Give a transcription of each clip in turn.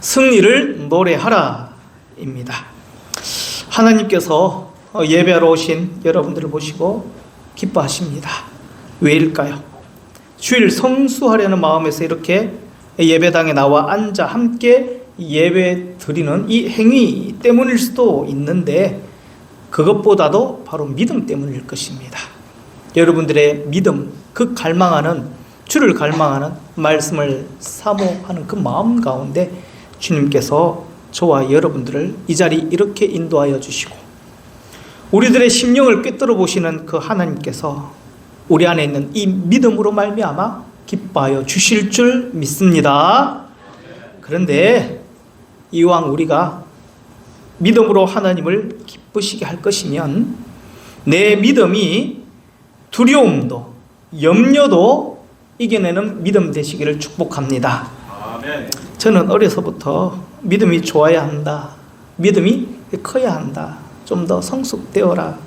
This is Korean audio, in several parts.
승리를 노래하라 입니다. 하나님께서 예배하러 오신 여러분들을 보시고 기뻐하십니다. 왜일까요? 주일 성수하려는 마음에서 이렇게 예배당에 나와 앉아 함께 예배 드리는 이 행위 때문일 수도 있는데, 그것보다도 바로 믿음 때문일 것입니다. 여러분들의 믿음, 그 갈망하는, 주를 갈망하는, 말씀을 사모하는 그 마음 가운데 주님께서 저와 여러분들을 이 자리 이렇게 인도하여 주시고, 우리들의 심령을 꿰뚫어 보시는 그 하나님께서 우리 안에 있는 이 믿음으로 말미암아 기뻐하여 주실 줄 믿습니다. 그런데 이왕 우리가 믿음으로 하나님을 기쁘시게 할 것이면 내 믿음이 두려움도 염려도 이겨내는 믿음 되시기를 축복합니다. 저는 어려서부터 믿음이 좋아야 한다, 믿음이 커야 한다, 좀 더 성숙되어라,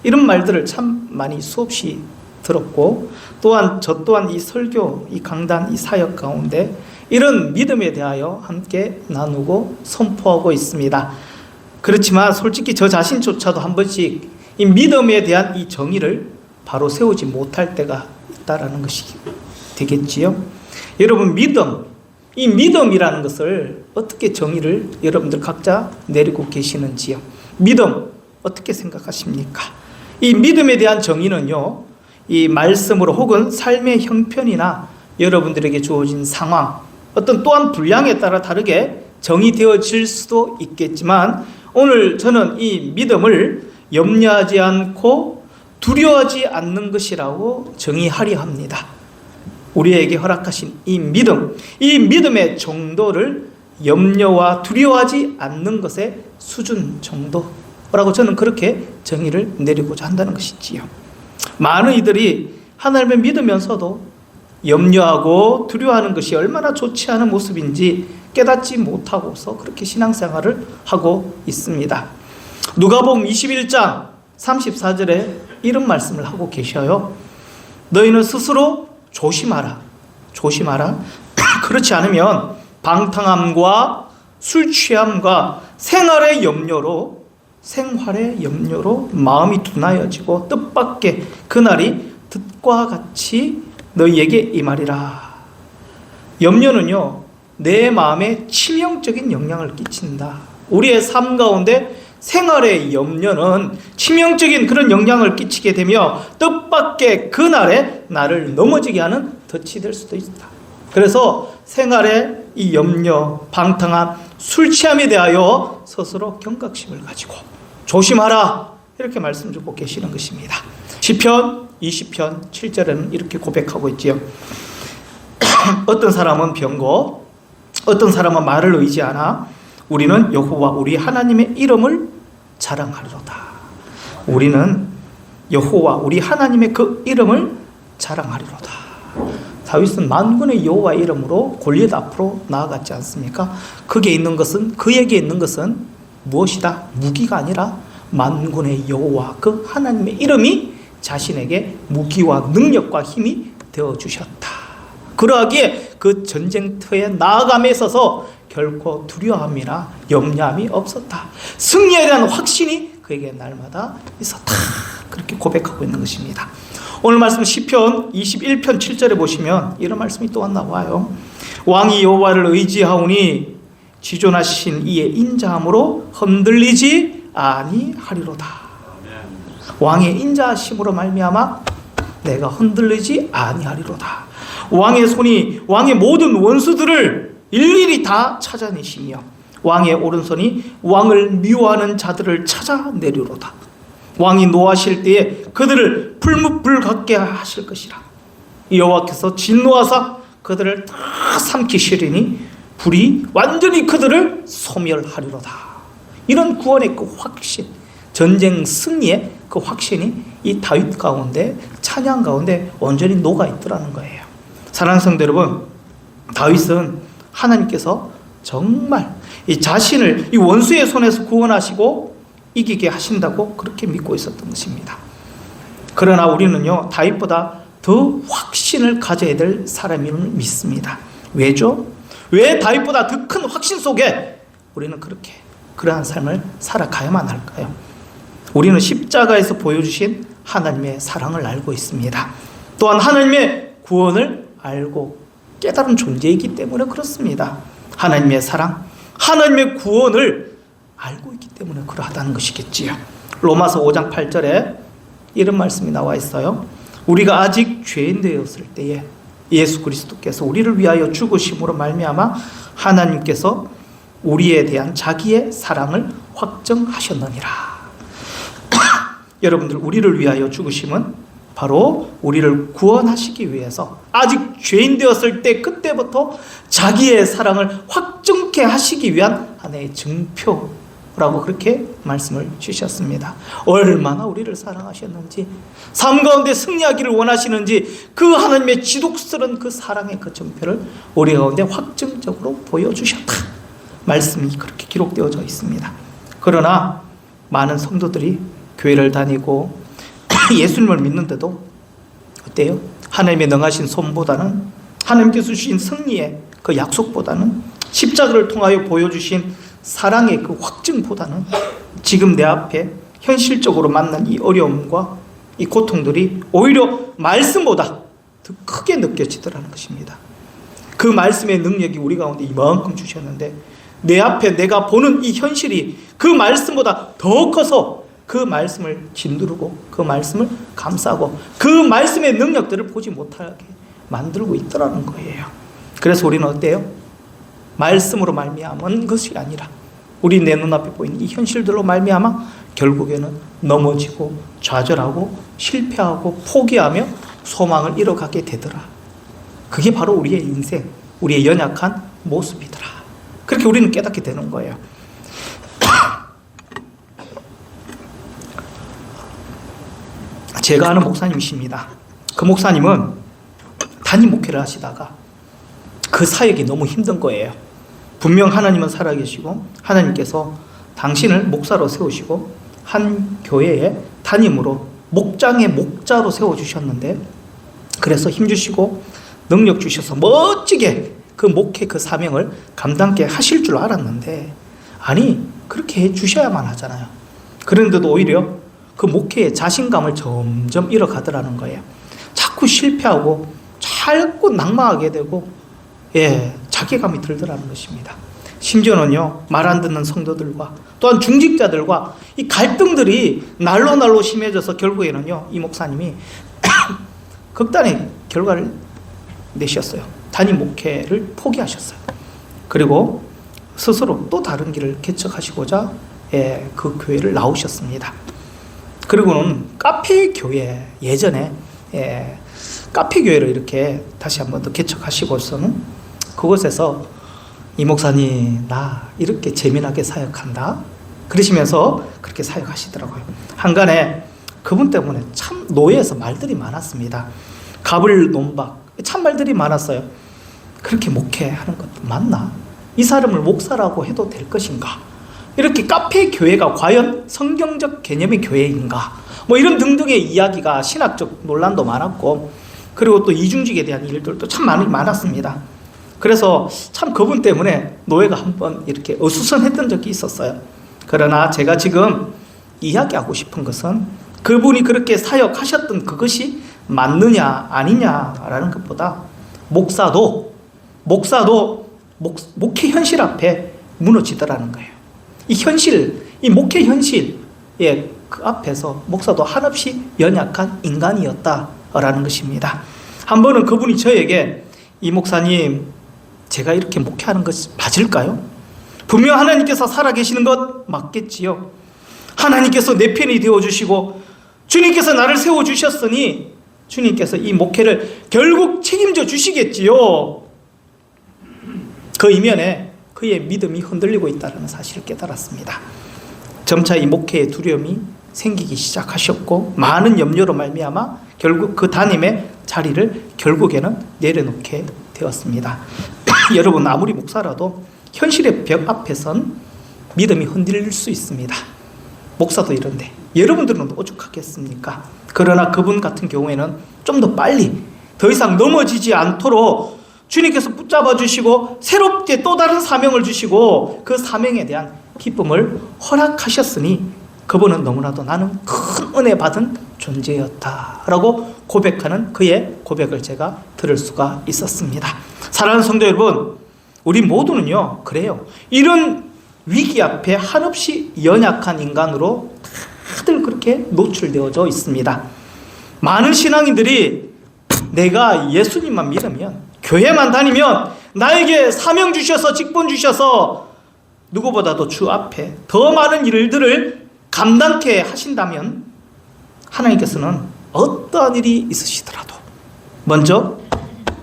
이런 말들을 참 많이 수없이 들었고, 또한 저 또한 이 설교, 이 강단, 이 사역 가운데 이런 믿음에 대하여 함께 나누고 선포하고 있습니다. 그렇지만 솔직히 저 자신조차도 한 번씩 이 믿음에 대한 이 정의를 바로 세우지 못할 때가 있다라는 것이 되겠지요. 여러분, 믿음, 이 믿음이라는 것을 어떻게 정의를 여러분들 각자 내리고 계시는지요? 믿음 어떻게 생각하십니까? 이 믿음에 대한 정의는요, 이 말씀으로 혹은 삶의 형편이나 여러분들에게 주어진 상황, 어떤 또한 분량에 따라 다르게 정의되어질 수도 있겠지만, 오늘 저는 이 믿음을 염려하지 않고 두려워하지 않는 것이라고 정의하려 합니다. 우리에게 허락하신 이 믿음, 이 믿음의 정도를 염려와 두려워하지 않는 것의 수준 정도라고 저는 그렇게 정의를 내리고자 한다는 것이지요. 많은 이들이 하나님을 믿으면서도 염려하고 두려워하는 것이 얼마나 좋지 않은 모습인지 깨닫지 못하고서 그렇게 신앙생활을 하고 있습니다. 누가복음 21장 34절에 이런 말씀을 하고 계셔요. 너희는 스스로 조심하라. 조심하라. 그렇지 않으면 방탕함과 술 취함과 생활의 염려로 마음이 둔하여지고 뜻밖의 그날이 듣과 같이 너희에게 임하리라. 염려는요, 내 마음에 치명적인 영향을 끼친다. 우리의 삶 가운데 생활의 염려는 치명적인 그런 영향을 끼치게 되며 뜻밖의 그날에 나를 넘어지게 하는 덫이 될 수도 있다. 그래서 생활의 이 염려, 방탕함, 술 취함에 대하여 스스로 경각심을 가지고 조심하라, 이렇게 말씀 주고 계시는 것입니다. 시편 20편 7절에는 이렇게 고백하고 있지요. 어떤 사람은 병고 어떤 사람은 말을 의지하나 우리는 여호와 우리 하나님의 이름을 자랑하리로다. 우리는 여호와 우리 하나님의 그 이름을 자랑하리로다. 다윗은 만군의 여호와 이름으로 골리앗 앞으로 나아갔지 않습니까? 그에게 있는 것은 무엇이다? 무기가 아니라 만군의 여호와 그 하나님의 이름이 자신에게 무기와 능력과 힘이 되어주셨다. 그러하기에 그 전쟁터에 나아감에 있어서 결코 두려움이나 염려함이 없었다. 승리에 대한 확신이 그에게 날마다 있었다. 그렇게 고백하고 있는 것입니다. 오늘 말씀 시편 21편 7절에 보시면 이런 말씀이 또한 나와요. 왕이 여호와를 의지하오니 지존하신 이의 인자함으로 흔들리지 아니하리로다. 왕의 인자하심으로 말미암아 내가 흔들리지 아니하리로다. 왕의 손이 왕의 모든 원수들을 일일이 다 찾아내시며 왕의 오른손이 왕을 미워하는 자들을 찾아내리로다. 왕이 노하실 때에 그들을 풀무불 같게 하실 것이라. 여호와께서 진노하사 그들을 다 삼키시리니 불이 완전히 그들을 소멸하리로다. 이런 구원의 그 확신, 전쟁 승리의 그 확신이 이 다윗 가운데, 찬양 가운데 온전히 녹아있더라는 거예요. 사랑하는 성도 여러분, 다윗은 하나님께서 정말 이 자신을 이 원수의 손에서 구원하시고 이기게 하신다고 그렇게 믿고 있었던 것입니다. 그러나 우리는요, 다윗보다 더 확신을 가져야 될 사람임을 믿습니다. 왜죠? 왜 다윗보다 더 큰 확신 속에 우리는 그러한 삶을 살아가야만 할까요? 우리는 십자가에서 보여주신 하나님의 사랑을 알고 있습니다. 또한 하나님의 구원을 알고 깨달은 존재이기 때문에 그렇습니다. 하나님의 사랑, 하나님의 구원을 알고 있기 때문에 그러하다는 것이겠지요. 로마서 5장 8절에 이런 말씀이 나와 있어요. 우리가 아직 죄인 되었을 때에 예수 그리스도께서 우리를 위하여 죽으심으로 말미암아 하나님께서 우리에 대한 자기의 사랑을 확정하셨느니라. 여러분들, 우리를 위하여 죽으심은 바로 우리를 구원하시기 위해서 아직 죄인 되었을 때 그때부터 자기의 사랑을 확정케 하시기 위한 하나의 증표라고 그렇게 말씀을 주셨습니다. 얼마나 우리를 사랑하셨는지, 삶 가운데 승리하기를 원하시는지 그 하나님의 지독스러운 그 사랑의 그 증표를 우리 가운데 확정적으로 보여주셨다. 말씀이 그렇게 기록되어져 있습니다. 그러나 많은 성도들이 교회를 다니고 예수님을 믿는데도 어때요? 하나님의 능하신 손보다는, 하나님께서 주신 승리의 그 약속보다는, 십자가를 통하여 보여주신 사랑의 그 확증보다는 지금 내 앞에 현실적으로 만난 이 어려움과 이 고통들이 오히려 말씀보다 더 크게 느껴지더라는 것입니다. 그 말씀의 능력이 우리 가운데 이만큼 주셨는데 내 앞에 내가 보는 이 현실이 그 말씀보다 더 커서 그 말씀을 짓누르고 그 말씀을 감싸고 그 말씀의 능력들을 보지 못하게 만들고 있더라는 거예요. 그래서 우리는 어때요? 말씀으로 말미암은 것이 아니라 우리 내 눈앞에 보이는 이 현실들로 말미암아 결국에는 넘어지고 좌절하고 실패하고 포기하며 소망을 잃어가게 되더라. 그게 바로 우리의 인생, 우리의 연약한 모습이더라. 그렇게 우리는 깨닫게 되는 거예요. 제가 아는 목사님이십니다. 그 목사님은 단임 목회를 하시다가 그 사역이 너무 힘든 거예요. 분명 하나님은 살아계시고 하나님께서 당신을 목사로 세우시고 한 교회에 담임으로 목장의 목자로 세워주셨는데, 그래서 힘주시고 능력 주셔서 멋지게 그 목회 그 사명을 감당케 하실 줄 알았는데, 아니 그렇게 해주셔야만 하잖아요. 그런데도 오히려 그 목회의 자신감을 점점 잃어가더라는 거예요. 자꾸 실패하고 자꾸 낙망하게 되고 자괴감이 들더라는 것입니다. 심지어는요, 말 안 듣는 성도들과 또한 중직자들과 이 갈등들이 날로 심해져서 결국에는요, 이 목사님이 극단의 결과를 내셨어요. 단임 목회를 포기하셨어요. 그리고 스스로 또 다른 길을 개척하시고자 그 교회를 나오셨습니다. 그리고는 카페 교회, 예전에 카페 교회를 이렇게 다시 한번 더 개척하시고서는 그곳에서 이 목사님 나 이렇게 재미나게 사역한다 그러시면서 그렇게 사역하시더라고요. 한간에 그분 때문에 참 노예에서 말들이 많았습니다. 가불논박 참 말들이 많았어요. 그렇게 목회하는 것도 맞나? 이 사람을 목사라고 해도 될 것인가? 이렇게 카페 교회가 과연 성경적 개념의 교회인가? 뭐 이런 등등의 이야기가, 신학적 논란도 많았고, 그리고 또 이중직에 대한 일들도 참 많았습니다. 그래서 참 그분 때문에 노예가 한번 이렇게 어수선했던 적이 있었어요. 그러나 제가 지금 이야기하고 싶은 것은 그분이 그렇게 사역하셨던 그것이 맞느냐 아니냐라는 것보다 목사도 목회 현실 앞에 무너지더라는 거예요. 이 현실, 이 목회 현실, 그 앞에서 목사도 한없이 연약한 인간이었다라는 것입니다. 한 번은 그분이 저에게, 이 목사님, 제가 이렇게 목회하는 것이 맞을까요? 분명 하나님께서 살아계시는 것 맞겠지요. 하나님께서 내 편이 되어주시고 주님께서 나를 세워주셨으니 주님께서 이 목회를 결국 책임져 주시겠지요. 그 이면에 그의 믿음이 흔들리고 있다는 사실을 깨달았습니다. 점차 이 목회의 두려움이 생기기 시작하셨고, 많은 염려로 말미암아 결국 그 담임의 자리를 결국에는 내려놓게 되었습니다. 여러분, 아무리 목사라도 현실의 벽 앞에선 믿음이 흔들릴 수 있습니다. 목사도 이런데 여러분들은 오죽하겠습니까? 그러나 그분 같은 경우에는 좀 더 빨리, 더 이상 넘어지지 않도록 주님께서 붙잡아 주시고 새롭게 또 다른 사명을 주시고 그 사명에 대한 기쁨을 허락하셨으니 그분은 너무나도 나는 큰 은혜 받은 존재였다라고 고백하는 그의 고백을 제가 들을 수가 있었습니다. 사랑하는 성도 여러분, 우리 모두는요 그래요. 이런 위기 앞에 한없이 연약한 인간으로 다들 그렇게 노출되어져 있습니다. 많은 신앙인들이 내가 예수님만 믿으면, 교회만 다니면, 나에게 사명 주셔서 직분 주셔서 누구보다도 주 앞에 더 많은 일들을 감당케 하신다면 하나님께서는 어떠한 일이 있으시더라도 먼저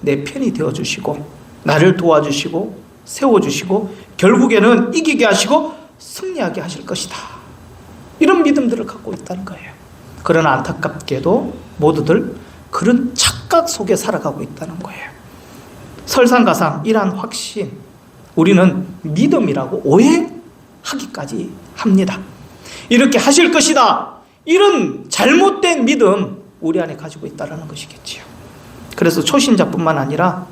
내 편이 되어주시고 나를 도와주시고 세워주시고 결국에는 이기게 하시고 승리하게 하실 것이다. 이런 믿음들을 갖고 있다는 거예요. 그러나 안타깝게도 모두들 그런 착각 속에 살아가고 있다는 거예요. 설상가상 이러한 확신, 우리는 믿음이라고 오해하기까지 합니다. 이렇게 하실 것이다, 이런 잘못된 믿음 우리 안에 가지고 있다는 것이겠지요. 그래서 초신자뿐만 아니라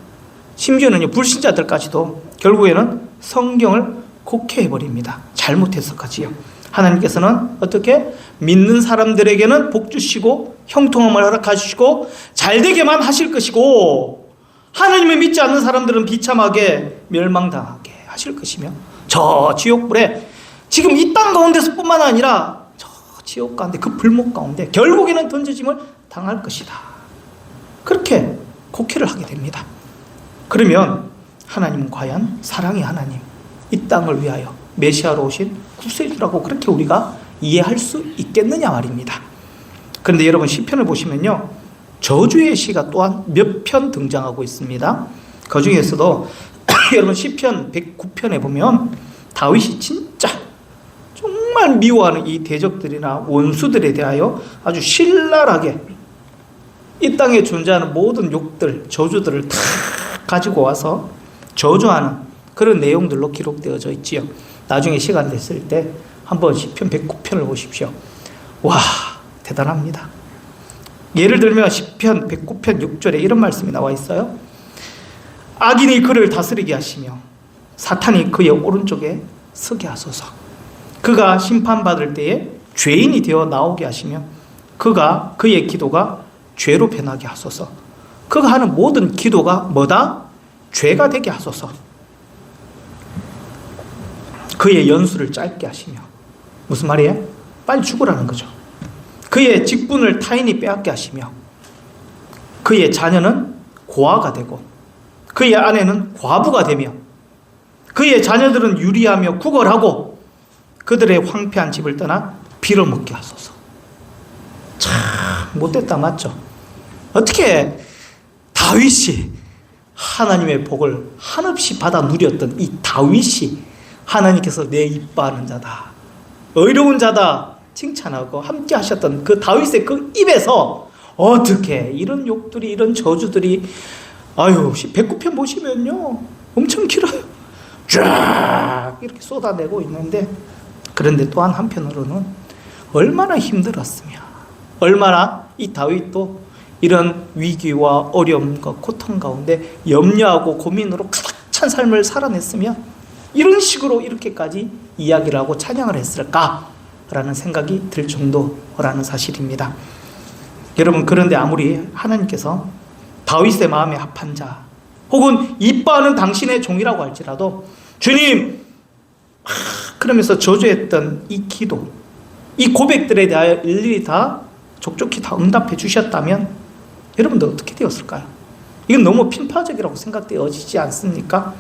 심지어는 불신자들까지도 결국에는 성경을 곡해해버립니다. 잘못해서까지요. 하나님께서는 어떻게? 믿는 사람들에게는 복 주시고 형통함을 허락하시고 잘되게만 하실 것이고 하나님을 믿지 않는 사람들은 비참하게 멸망당하게 하실 것이며 저 지옥불에 지금 이 땅 가운데서 뿐만 아니라 저 지옥 가운데 그 불목 가운데 결국에는 던져짐을 당할 것이다. 그렇게 곡해를 하게 됩니다. 그러면 하나님은 과연 사랑의 하나님, 이 땅을 위하여 메시아로 오신 구세주라고 그렇게 우리가 이해할 수 있겠느냐 말입니다. 그런데 여러분 시편을 보시면요, 저주의 시가 또한 몇 편 등장하고 있습니다. 그 중에서도 여러분 시편 109편에 보면 다윗이 진짜 정말 미워하는 이 대적들이나 원수들에 대하여 아주 신랄하게 이 땅에 존재하는 모든 욕들, 저주들을 다 가지고 와서 저주하는 그런 내용들로 기록되어져 있지요. 나중에 시간 됐을 때 한번 시편 109편을 보십시오. 와, 대단합니다. 예를 들면 시편 109편 6절에 이런 말씀이 나와 있어요. 악인이 그를 다스리게 하시며 사탄이 그의 오른쪽에 서게 하소서. 그가 심판받을 때에 죄인이 되어 나오게 하시며 그의 기도가 죄로 변하게 하소서. 그가 하는 모든 기도가 뭐다? 죄가 되게 하소서. 그의 연수를 짧게 하시며, 무슨 말이에요? 빨리 죽으라는 거죠. 그의 직분을 타인이 빼앗게 하시며 그의 자녀는 고아가 되고 그의 아내는 과부가 되며 그의 자녀들은 유리하며 구걸하고 그들의 황폐한 집을 떠나 빌어먹게 하소서. 참 못됐다, 맞죠? 어떻게 다윗이 하나님의 복을 한없이 받아 누렸던 이 다윗이 하나님께서 내 이뻐하는 자다, 의로운 자다 칭찬하고 함께 하셨던 그 다윗의 그 입에서 어떻게 이런 욕들이, 이런 저주들이, 아유 109편 보시면요 엄청 길어요. 쫙 이렇게 쏟아내고 있는데, 그런데 또한 한편으로는 얼마나 힘들었으며 얼마나 이 다윗도 이런 위기와 어려움과 고통 가운데 염려하고 고민으로 가득 찬 삶을 살아냈으며 이런 식으로 이렇게까지 이야기를 하고 찬양을 했을까라는 생각이 들 정도라는 사실입니다. 여러분, 그런데 아무리 하나님께서 다윗의 마음에 합한 자 혹은 이뻐하는 당신의 종이라고 할지라도 주님 그러면서 저주했던 이 기도, 이 고백들에 대하여 일일이 다 족족히 다 응답해 주셨다면 여러분들 어떻게 되었을까요? 이건 너무 편파적이라고 생각되어지지 않습니까?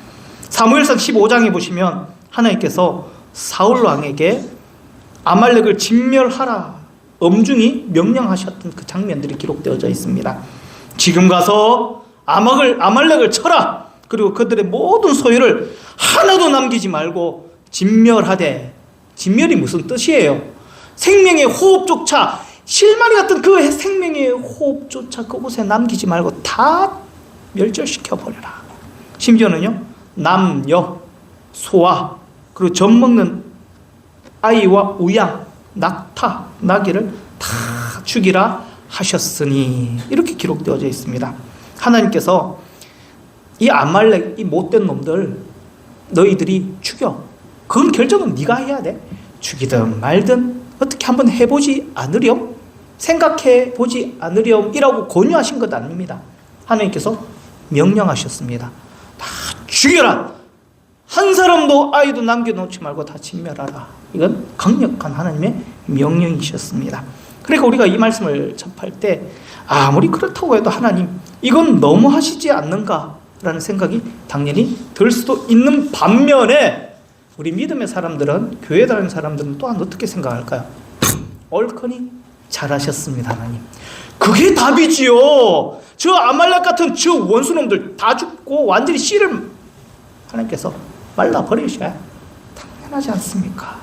사무엘상 15장에 보시면 하나님께서 사울 왕에게 아말렉을 진멸하라 엄중히 명령하셨던 그 장면들이 기록되어져 있습니다. 지금 가서 아말렉을 쳐라. 그리고 그들의 모든 소유를 하나도 남기지 말고 진멸하되. 진멸이 무슨 뜻이에요? 생명의 호흡조차, 실마리 같은 그 생명의 호흡조차 그곳에 남기지 말고 다 멸절시켜 버려라. 심지어는요, 남녀, 소아, 그리고 젖 먹는 아이와 우양, 낙타, 나귀를 다 죽이라 하셨으니, 이렇게 기록되어져 있습니다. 하나님께서 이 아말렉, 이 못된 놈들 너희들이 죽여. 그건 결정은 네가 해야 돼. 죽이든 말든 어떻게 한번 해보지 않으렴? 생각해 보지 않으렴이라고 권유하신 것 아닙니다. 하나님께서 명령하셨습니다. 다 죽여라. 한 사람도 아이도 남겨놓지 말고 다 진멸하라. 이건 강력한 하나님의 명령이셨습니다. 그러니까 우리가 이 말씀을 접할 때 아무리 그렇다고 해도 하나님 이건 너무 하시지 않는가라는 생각이 당연히 들 수도 있는 반면에 우리 믿음의 사람들은, 교회 다니는 사람들은 또한 어떻게 생각할까요? 옳거니 잘하셨습니다 하나님. 그게 답이지요. 저 아말렉 같은 저 원수놈들 다 죽고 완전히 씨를 하나님께서 말라버리셔야 당연하지 않습니까?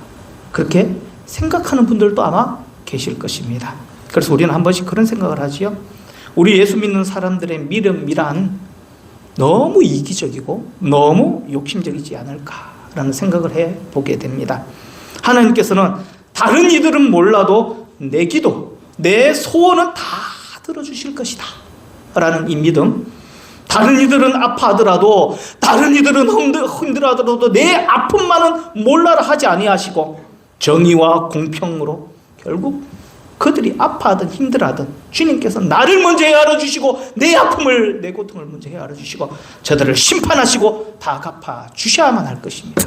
그렇게 생각하는 분들도 아마 계실 것입니다. 그래서 우리는 한 번씩 그런 생각을 하지요. 우리 예수 믿는 사람들의 믿음이란 너무 이기적이고 너무 욕심적이지 않을까라는 생각을 해보게 됩니다. 하나님께서는 다른 이들은 몰라도 내 기도, 내 소원은 다 들어주실 것이다 라는 이 믿음, 다른 이들은 아파하더라도, 다른 이들은 힘들어하더라도 내 아픔만은 몰라라 하지 아니하시고 정의와 공평으로 결국 그들이 아파하든 힘들어하든 주님께서 나를 먼저 헤아려 주시고 내 아픔을, 내 고통을 먼저 헤아려 주시고 저들을 심판하시고 다 갚아 주셔야만 할 것입니다.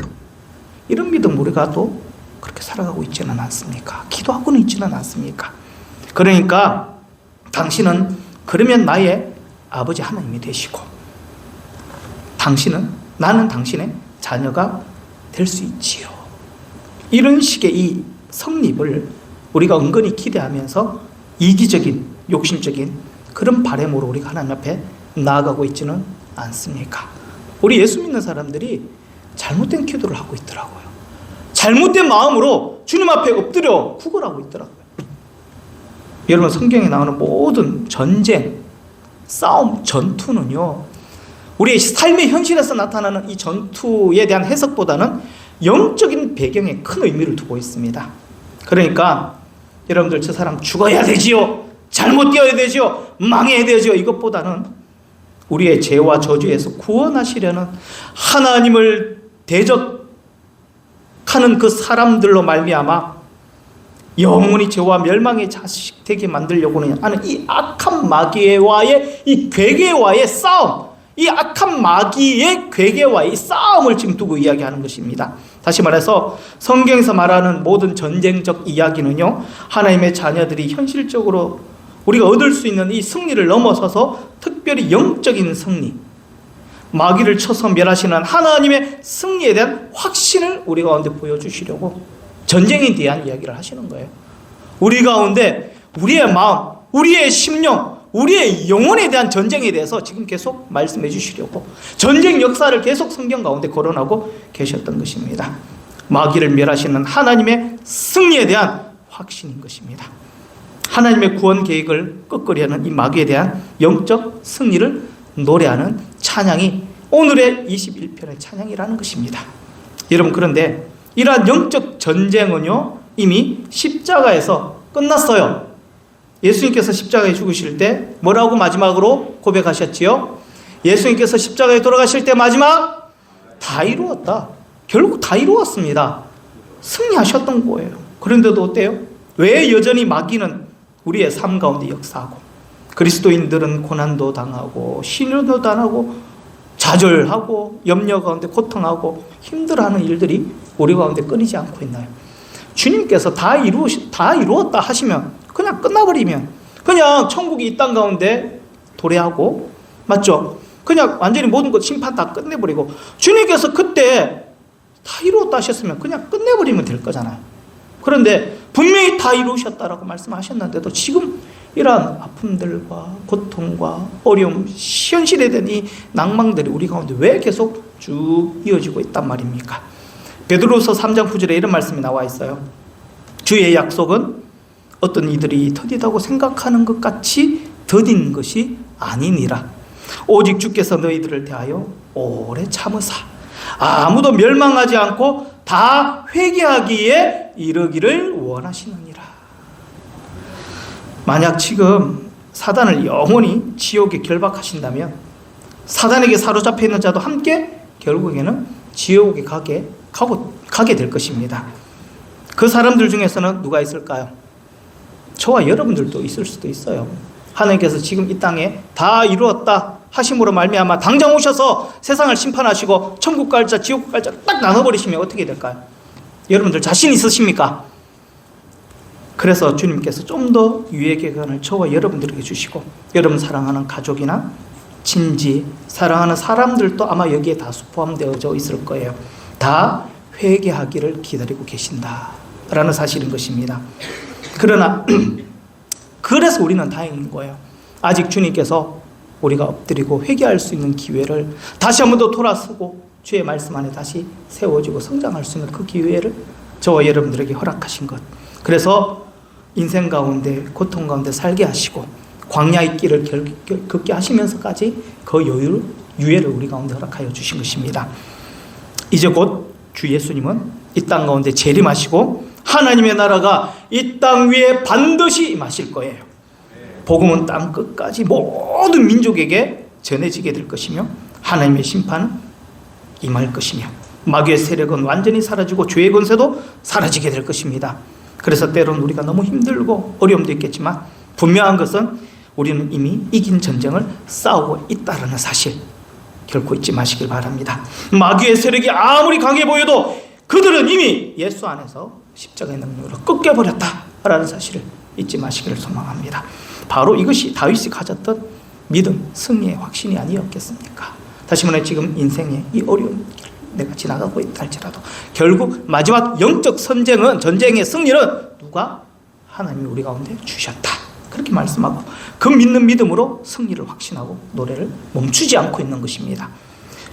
이런 믿음 우리가 또 그렇게 살아가고 있지는 않습니까? 기도하고는 있지는 않습니까? 그러니까 당신은 그러면 나의 아버지 하나님이 되시고 당신은, 나는 당신의 자녀가 될 수 있지요. 이런 식의 이 성립을 우리가 은근히 기대하면서 이기적인, 욕심적인 그런 바람으로 우리가 하나님 앞에 나아가고 있지는 않습니까? 우리 예수 믿는 사람들이 잘못된 기도를 하고 있더라고요. 잘못된 마음으로 주님 앞에 엎드려 구걸하고 있더라고요. 여러분, 성경에 나오는 모든 전쟁, 싸움, 전투는요, 우리의 삶의 현실에서 나타나는 이 전투에 대한 해석보다는 영적인 배경에 큰 의미를 두고 있습니다. 그러니까 여러분들, 저 사람 죽어야 되지요, 잘못되어야 되지요, 망해야 되지요, 이것보다는 우리의 죄와 저주에서 구원하시려는 하나님을 대적하는 그 사람들로 말미암아 영원히 죄와 멸망의 자식 되게 만들려고 하는 이 악한 마귀와의 이 괴계와의 싸움, 이 악한 마귀의 괴계와의 싸움을 지금 두고 이야기하는 것입니다. 다시 말해서 성경에서 말하는 모든 전쟁적 이야기는요, 하나님의 자녀들이 현실적으로 우리가 얻을 수 있는 이 승리를 넘어서서 특별히 영적인 승리, 마귀를 쳐서 멸하시는 하나님의 승리에 대한 확신을 우리 가운데 보여주시려고 전쟁에 대한 이야기를 하시는 거예요. 우리 가운데 우리의 마음, 우리의 심령, 우리의 영혼에 대한 전쟁에 대해서 지금 계속 말씀해 주시려고 전쟁 역사를 계속 성경 가운데 거론하고 계셨던 것입니다. 마귀를 멸하시는 하나님의 승리에 대한 확신인 것입니다. 하나님의 구원 계획을 꺾으려는 이 마귀에 대한 영적 승리를 노래하는 찬양이 오늘의 21편의 찬양이라는 것입니다. 여러분, 그런데 이러한 영적 전쟁은요, 이미 십자가에서 끝났어요. 예수님께서 십자가에 죽으실 때 뭐라고 마지막으로 고백하셨지요? 예수님께서 십자가에 돌아가실 때 마지막 다 이루었다. 결국 다 이루었습니다. 승리하셨던 거예요. 그런데도 어때요? 왜 여전히 마귀는 우리의 삶 가운데 역사하고 그리스도인들은 고난도 당하고 신뢰도 당하고 좌절하고 염려 가운데 고통하고 힘들어하는 일들이 우리 가운데 끊이지 않고 있나요? 주님께서 다 이루었다 하시면 그냥 끝나버리면 그냥 천국이 이 땅 가운데 도래하고, 맞죠? 그냥 완전히 모든 것 심판 다 끝내버리고 주님께서 그때 다 이루었다 하셨으면 그냥 끝내버리면 될 거잖아요. 그런데 분명히 다 이루셨다라고 말씀하셨는데도 지금 이러한 아픔들과 고통과 어려움, 현실에 대한 이 낭망들이 우리 가운데 왜 계속 쭉 이어지고 있단 말입니까? 베드로서 3장 9절에 이런 말씀이 나와 있어요. 주의 약속은 어떤 이들이 더디다고 생각하는 것 같이 더딘 것이 아니니라. 오직 주께서 너희들을 대하여 오래 참으사 아무도 멸망하지 않고 다 회개하기에 이르기를 원하시느니라. 만약 지금 사단을 영원히 지옥에 결박하신다면 사단에게 사로잡혀 있는 자도 함께 결국에는 지옥에 가게 될 것입니다. 그 사람들 중에서는 누가 있을까요? 저와 여러분들도 있을 수도 있어요. 하나님께서 지금 이 땅에 다 이루었다 하심으로 말미암아 당장 오셔서 세상을 심판하시고 천국 갈 자, 지옥 갈 자 딱 나눠버리시면 어떻게 될까요? 여러분들 자신 있으십니까? 그래서 주님께서 좀 더 유예 기간을 저와 여러분들에게 주시고, 여러분 사랑하는 가족이나 친지, 사랑하는 사람들도 아마 여기에 다 포함되어져 있을 거예요. 다 회개하기를 기다리고 계신다라는 사실인 것입니다. 그러나 그래서 우리는 다행인 거예요. 아직 주님께서 우리가 엎드리고 회개할 수 있는 기회를 다시 한 번 더 돌아서고 주의 말씀 안에 다시 세워지고 성장할 수 있는 그 기회를 저와 여러분들에게 허락하신 것. 그래서 인생 가운데 고통 가운데 살게 하시고 광야의 길을 걷게 하시면서까지 그 유예를 우리 가운데 허락하여 주신 것입니다. 이제 곧 주 예수님은 이 땅 가운데 재림하시고 하나님의 나라가 이 땅 위에 반드시 임하실 거예요. 복음은 땅 끝까지 모든 민족에게 전해지게 될 것이며 하나님의 심판은 임할 것이며 마귀의 세력은 완전히 사라지고 죄의 권세도 사라지게 될 것입니다. 그래서 때로는 우리가 너무 힘들고 어려움도 있겠지만 분명한 것은 우리는 이미 이긴 전쟁을 싸우고 있다는 사실 결코 잊지 마시길 바랍니다. 마귀의 세력이 아무리 강해 보여도 그들은 이미 예수 안에서 십자가의 능력으로 꺾여버렸다라는 사실을 잊지 마시기를 소망합니다. 바로 이것이 다윗이 가졌던 믿음, 승리의 확신이 아니었겠습니까? 다시 말해 지금 인생의 이 어려운 길 내가 지나가고 있다 할지라도 결국 마지막 영적 전쟁의 승리는 누가? 하나님이 우리 가운데 주셨다. 그렇게 말씀하고 그 믿는 믿음으로 승리를 확신하고 노래를 멈추지 않고 있는 것입니다.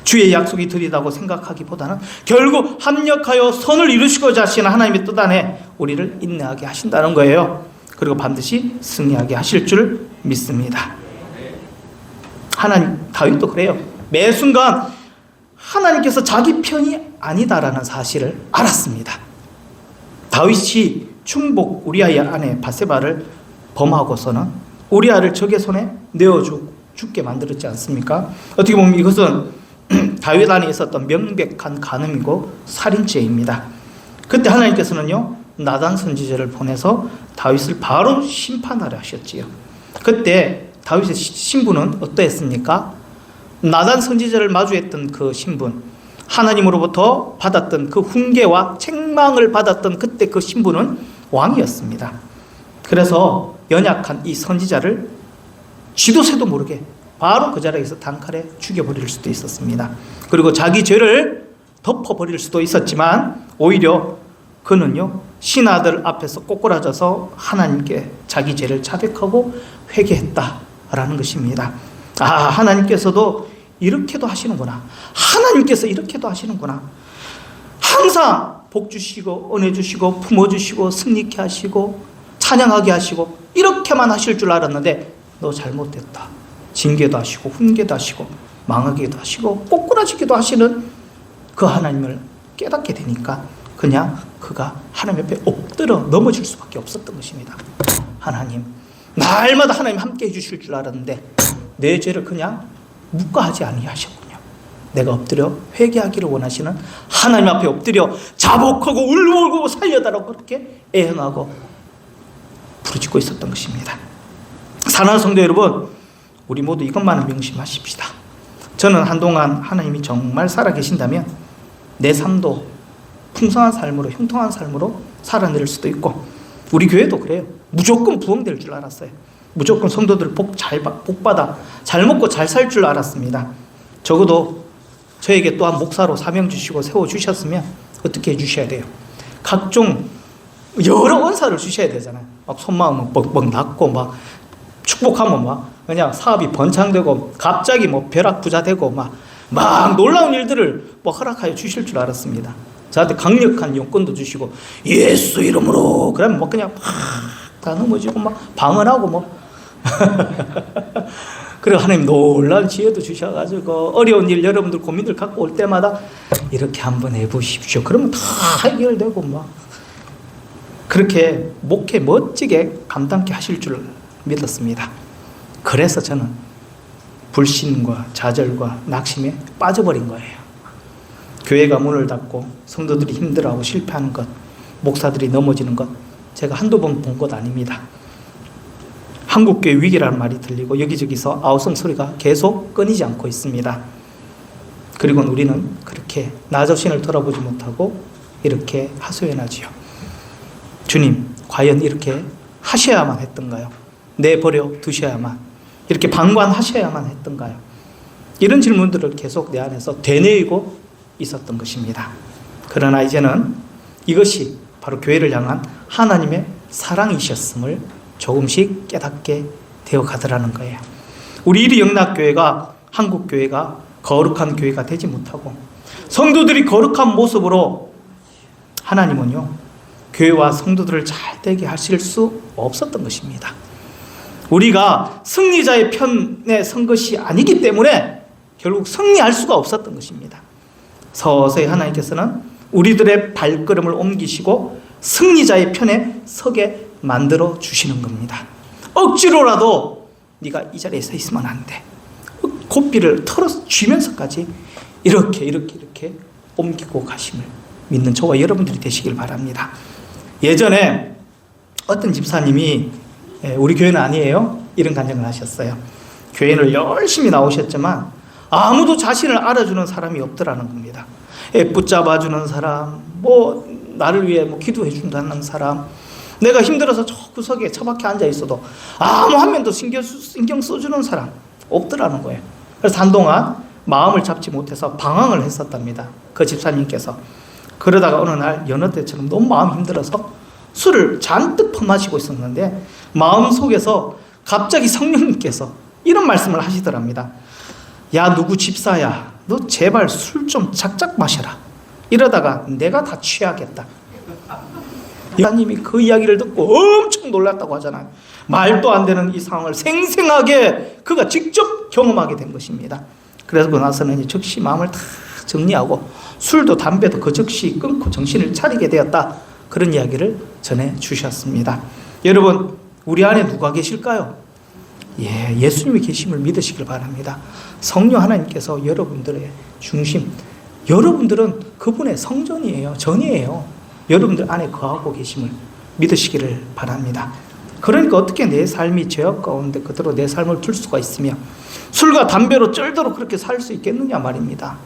주의 약속이 드리다고 생각하기보다는 결국 합력하여 선을 이루시고자 하시는 하나님의 뜻 안에 우리를 인내하게 하신다는 거예요. 그리고 반드시 승리하게 하실 줄 믿습니다. 하나님, 다윗도 그래요. 매 순간 하나님께서 자기 편이 아니다라는 사실을 알았습니다. 다윗이 충복 우리아의 아내 바세바를 범하고서는 우리아를 적의 손에 내어 죽게 만들었지 않습니까? 어떻게 보면 이것은 다윗 안에 있었던 명백한 간음이고 살인죄입니다. 그때 하나님께서는요 나단 선지자를 보내서 다윗을 바로 심판하려 하셨지요. 그때 다윗의 신분은 어떠했습니까? 나단 선지자를 마주했던 그 신분, 하나님으로부터 받았던 그 훈계와 책망을 받았던 그때 그 신분은 왕이었습니다. 그래서 연약한 이 선지자를 쥐도 새도 모르게 바로 그 자리에서 단칼에 죽여버릴 수도 있었습니다. 그리고 자기 죄를 덮어버릴 수도 있었지만 오히려 그는요 신하들 앞에서 꼬꾸라져서 하나님께 자기 죄를 자백하고 회개했다라는 것입니다. 아, 하나님께서도 이렇게도 하시는구나. 하나님께서 이렇게도 하시는구나. 항상 복 주시고 은혜 주시고 품어 주시고 승리케 하시고 찬양하게 하시고 이렇게만 하실 줄 알았는데 너 잘못됐다. 징계도 하시고 훈계도 하시고 망하기도 하시고 꼬꾸라지기도 하시는 그 하나님을 깨닫게 되니까 그냥 그가 하나님 옆에 엎드려 넘어질 수밖에 없었던 것입니다. 하나님, 날마다 하나님 함께 해주실 줄 알았는데 내 죄를 그냥 묵과하지 아니하셨군요. 내가 엎드려 회개하기를 원하시는 하나님 앞에 엎드려 자복하고 울고 살려달라고 그렇게 애행하고 부르짖고 있었던 것입니다. 사랑하는 성도 여러분, 우리 모두 이것만은 명심하십시다. 저는 한동안 하나님이 정말 살아계신다면 내 삶도 풍성한 삶으로 형통한 삶으로 살아낼 수도 있고 우리 교회도 그래요. 무조건 부흥될 줄 알았어요. 무조건 성도들 복 받아 잘 먹고 잘 살 줄 알았습니다. 적어도 저에게 또한 목사로 사명 주시고 세워주셨으면 어떻게 해주셔야 돼요? 각종 여러 은사를 주셔야 되잖아요. 막 손마음은 뻑뻑 났고 막 축복하면 막 그냥 사업이 번창되고 갑자기 뭐 벼락부자 되고 막 놀라운 일들을 뭐 허락하여 주실 줄 알았습니다. 저한테 강력한 용건도 주시고 예수 이름으로 그러면 뭐 그냥 다 넘어지고 막 방언하고 뭐 그리고 하나님 놀라운 지혜도 주셔가지고 어려운 일 여러분들 고민들 갖고 올 때마다 이렇게 한번 해보십시오. 그러면 다 해결되고 막 그렇게 목회 멋지게 감당케 하실 줄 믿었습니다. 그래서 저는 불신과 좌절과 낙심에 빠져버린 거예요. 교회가 문을 닫고 성도들이 힘들어하고 실패하는 것, 목사들이 넘어지는 것, 제가 한두 번 본 것 아닙니다. 한국교회 위기라는 말이 들리고 여기저기서 아우성 소리가 계속 끊이지 않고 있습니다. 그리고 우리는 그렇게 나 자신을 돌아보지 못하고 이렇게 하소연하지요. 주님, 과연 이렇게 하셔야만 했던가요? 내버려 두셔야만, 이렇게 방관하셔야만 했던가요? 이런 질문들을 계속 내 안에서 되뇌이고 있었던 것입니다. 그러나 이제는 이것이 바로 교회를 향한 하나님의 사랑이셨음을 조금씩 깨닫게 되어 가더라는 거예요. 우리 이리 영락교회가, 한국교회가 거룩한 교회가 되지 못하고 성도들이 거룩한 모습으로, 하나님은요 교회와 성도들을 잘 되게 하실 수 없었던 것입니다. 우리가 승리자의 편에 선 것이 아니기 때문에 결국 승리할 수가 없었던 것입니다. 서서히 하나님께서는 우리들의 발걸음을 옮기시고 승리자의 편에 서게 만들어 주시는 겁니다. 억지로라도 네가 이 자리에 서 있으면 안 돼, 고삐를 털어쥐면서까지 이렇게 옮기고 가심을 믿는 저와 여러분들이 되시길 바랍니다. 예전에 어떤 집사님이, 우리 교회는 아니에요, 이런 간증을 하셨어요. 교회를 열심히 나오셨지만 아무도 자신을 알아주는 사람이 없더라는 겁니다. 붙잡아주는 사람, 나를 위해 기도해 준다는 사람, 내가 힘들어서 저 구석에 처박혀 앉아 있어도 아무 한 명도 신경 써주는 사람 없더라는 거예요. 그래서 한동안 마음을 잡지 못해서 방황을 했었답니다. 그 집사님께서. 그러다가 어느 날 여느 때처럼 너무 마음이 힘들어서 술을 잔뜩 퍼마시고 있었는데 마음속에서 갑자기 성령님께서 이런 말씀을 하시더랍니다. 야, 누구 집사야, 너 제발 술 좀 작작 마셔라. 이러다가 내가 다 취하겠다. 집사님이 그 이야기를 듣고 엄청 놀랐다고 하잖아요. 말도 안 되는 이 상황을 생생하게 그가 직접 경험하게 된 것입니다. 그래서 그 나서는 즉시 마음을 다 정리하고 술도 담배도 그 즉시 끊고 정신을 차리게 되었다. 그런 이야기를 전해 주셨습니다. 여러분, 우리 안에 누가 계실까요? 예수님이 계심을 믿으시길 바랍니다. 성령 하나님께서 여러분들의 중심, 여러분들은 그분의 성전이에요, 전이에요. 여러분들 안에 거하고 계심을 믿으시기를 바랍니다. 그러니까 어떻게 내 삶이 죄악 가운데 그대로 내 삶을 둘 수가 있으며 술과 담배로 쩔도록 그렇게 살 수 있겠느냐 말입니다.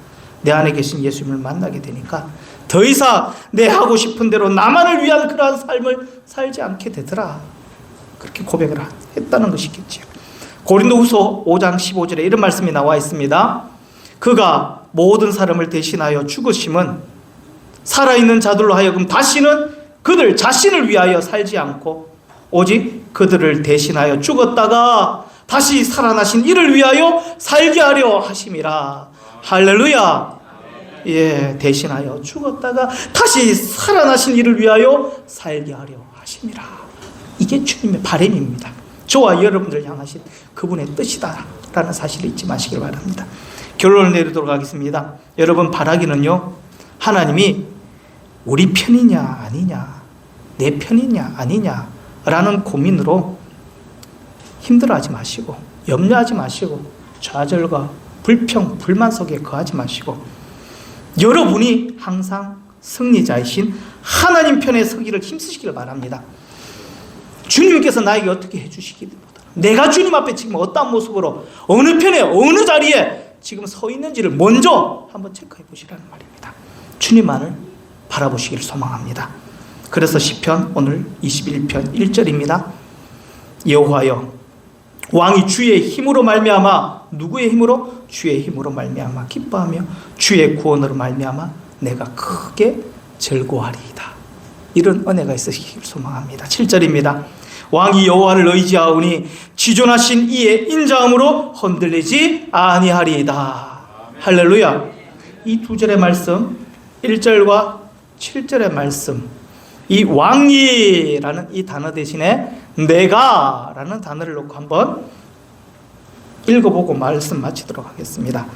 내 안에 계신 예수님을 만나게 되니까 더 이상 내 하고 싶은 대로 나만을 위한 그러한 삶을 살지 않게 되더라, 그렇게 고백을 했다는 것이겠죠. 고린도후서 5장 15절에 이런 말씀이 나와 있습니다. 그가 모든 사람을 대신하여 죽으심은 살아있는 자들로 하여금 다시는 그들 자신을 위하여 살지 않고 오직 그들을 대신하여 죽었다가 다시 살아나신 이를 위하여 살게 하려 하심이라. 할렐루야. 대신하여 죽었다가 다시 살아나신 이를 위하여 살게 하려 하심이라. 이게 주님의 바람입니다. 저와 여러분들 향하신 그분의 뜻이다라는 사실을 잊지 마시길 바랍니다. 결론을 내리도록 하겠습니다. 여러분, 바라기는요, 하나님이 우리 편이냐 아니냐, 내 편이냐 아니냐 라는 고민으로 힘들어하지 마시고, 염려하지 마시고, 좌절과 불평, 불만 속에 거하지 마시고, 여러분이 항상 승리자이신 하나님 편에 서기를 힘쓰시길 바랍니다. 주님께서 나에게 어떻게 해주시기보다 내가 주님 앞에 지금 어떤 모습으로 어느 편에 어느 자리에 지금 서 있는지를 먼저 한번 체크해 보시라는 말입니다. 주님만을 바라보시기를 소망합니다. 그래서 시편 오늘 21편 1절입니다. 여호와여, 왕이 주의 힘으로 말미암아, 누구의 힘으로? 주의 힘으로 말미암아 기뻐하며 주의 구원으로 말미암아 내가 크게 즐거워하리이다. 이런 은혜가 있으시길 소망합니다. 7절입니다. 왕이 여호와를 의지하오니 지존하신 이의 인자함으로 흔들리지 아니하리이다. 할렐루야. 이 두 절의 말씀, 1절과 7절의 말씀, 이 왕이라는 이 단어 대신에 내가라는 단어를 놓고 한번 읽어보고 말씀 마치도록 하겠습니다.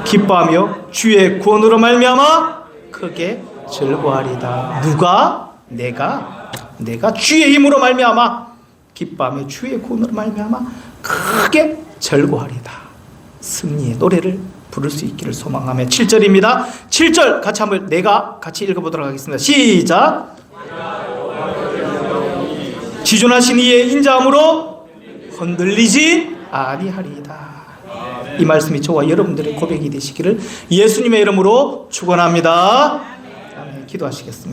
기뻐하며 주의 구원으로 말미암아 크게 즐거워하리다. 누가? 내가 주의 힘으로 말미암아 기뻐하며 주의 구원으로 말미암아 크게 절구하리다. 승리의 노래를 부를 수 있기를 소망하며 7절입니다. 7절 같이 한번 내가 같이 읽어보도록 하겠습니다. 시작. 지존하신 이의 인자함으로 흔들리지 아니하리이다. 이 말씀이 저와 여러분들의 고백이 되시기를 예수님의 이름으로 축원합니다. 아멘. 기도하시겠습니다.